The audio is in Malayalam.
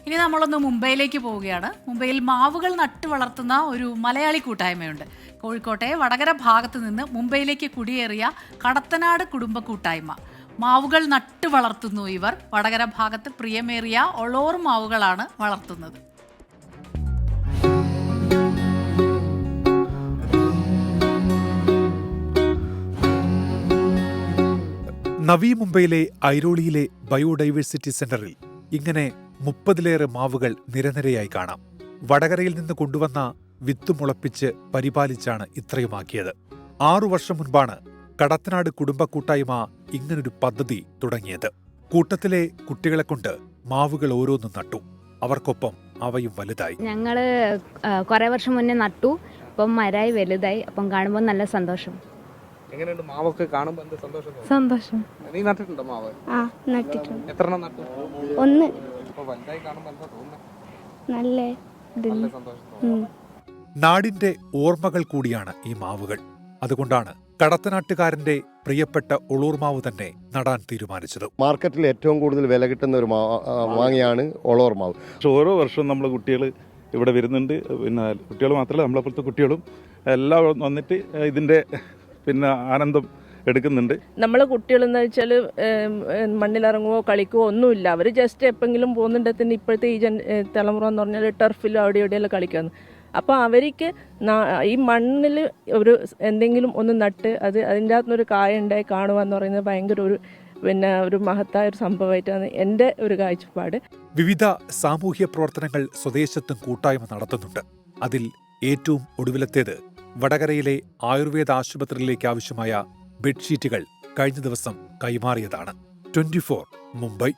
ഇനി നമ്മളൊന്ന് മുംബൈയിലേക്ക് പോവുകയാണ്. മുംബൈയിൽ മാവുകൾ നട്ടു വളർത്തുന്ന ഒരു മലയാളി കൂട്ടായ്മയുണ്ട്. കോഴിക്കോട്ടെ വടകര ഭാഗത്ത് നിന്ന് മുംബൈയിലേക്ക് കുടിയേറിയ കടത്തനാട് കുടുംബ കൂട്ടായ്മ. മാവുകൾ നട്ടു വളർത്തുന്നു ഇവർ. വടകര ഭാഗത്ത് പ്രിയമേറിയ ഒളോർ മാവുകളാണ് വളർത്തുന്നത്. നവി മുംബൈയിലെ ഐരോളിയിലെ ബയോഡൈവേഴ്സിറ്റി സെന്ററിൽ ഇങ്ങനെ 30-ലേറെ മാവുകൾ നിരനിരയായി കാണാം. വടകരയിൽ നിന്ന് കൊണ്ടുവന്ന വിത്ത് മുളപ്പിച്ച് പരിപാലിച്ചാണ് ഇത്രയുമാക്കിയത്. 6 വർഷം മുൻപാണ് കടത്തനാട് കുടുംബ കൂട്ടായ്മ ഇങ്ങനൊരു പദ്ധതി തുടങ്ങിയത്. കൂട്ടത്തിലെ കുട്ടികളെ കൊണ്ട് മാവുകൾ ഓരോന്നും നട്ടു. അവർക്കൊപ്പം അവയും വലുതായി. ഞങ്ങള് കുറെ വർഷം മുന്നേ നട്ടു. ഇപ്പം മരായി വലുതായി. അപ്പം കാണുമ്പോൾ നല്ല സന്തോഷം. എങ്ങനെയുണ്ട് മാവൊക്കെ കാണുമ്പോൾ എന്ത് സന്തോഷം? സന്തോഷം. നീ നട്ടിട്ടുണ്ടോ മാവ്? ആ, നട്ടിട്ടുണ്ട്. എത്രണ്ണം നട്ടു? 1. അപ്പോൾ വലുതായി കാണുമ്പോൾ എന്താ തോന്നുന്നത്? നല്ല സന്തോഷം തോന്നുന്നു. നാടിന്റെ ഓർമ്മകൾ കൂടിയാണ് ഈ മാവുകൾ. അതുകൊണ്ടാണ് കടത്തനാട്ടുകാരന്റെ പ്രിയപ്പെട്ട ഒളൂർമാവ് തന്നെ നടാൻ തീരുമാനിച്ചത്. മാർക്കറ്റിൽ ഏറ്റവും കൂടുതൽ വില കിട്ടുന്ന ഒരു മാങ്ങയാണ് ഒളോർ മാവ്. ഓരോ വർഷവും നമ്മളെ കുട്ടികൾ ഇവിടെ വരുന്നുണ്ട്. പിന്നെ കുട്ടികൾ മാത്രമല്ല, നമ്മളെപ്പോലത്തെ കുട്ടികളും എല്ലാം വന്നിട്ട് ഇതിൻ്റെ ആനന്ദം എടുക്കുന്നുണ്ട്. നമ്മളെ കുട്ടികളെന്ന് വെച്ചാൽ മണ്ണിലിറങ്ങുവോ കളിക്കുവോ ഒന്നുമില്ല. അവർ ജസ്റ്റ് എപ്പോഴെങ്കിലും പോകുന്നുണ്ടെങ്കിൽ തന്നെ ഇപ്പോഴത്തെ ഈ തലമുറ എന്ന് പറഞ്ഞാൽ ടർഫിലും അവിടെ ഇവിടെയെല്ലാം കളിക്കാന്ന്. അപ്പോൾ അവർക്ക് ഈ മണ്ണിൽ ഒരു എന്തെങ്കിലും ഒന്ന് നട്ട് അതിൻ്റെ അകത്തുനിന്നൊരു കായ ഉണ്ടായി കാണുക എന്ന് പറയുന്നത് ഭയങ്കര ഒരു മഹത്തായ ഒരു സംഭവമായിട്ടാണ് എൻ്റെ ഒരു കാഴ്ചപ്പാട്. വിവിധ സാമൂഹ്യ പ്രവർത്തനങ്ങൾ സ്വദേശത്തും കൂട്ടായ്മ നടത്തുന്നുണ്ട്. അതിൽ ഏറ്റവും ഒടുവിലത്തേത് വടകരയിലെ ആയുർവേദ ആശുപത്രിയിലേക്ക് ആവശ്യമായ ബെഡ്ഷീറ്റുകൾ കഴിഞ്ഞ ദിവസം കൈമാറിയതാണ്. 24 മുംബൈ.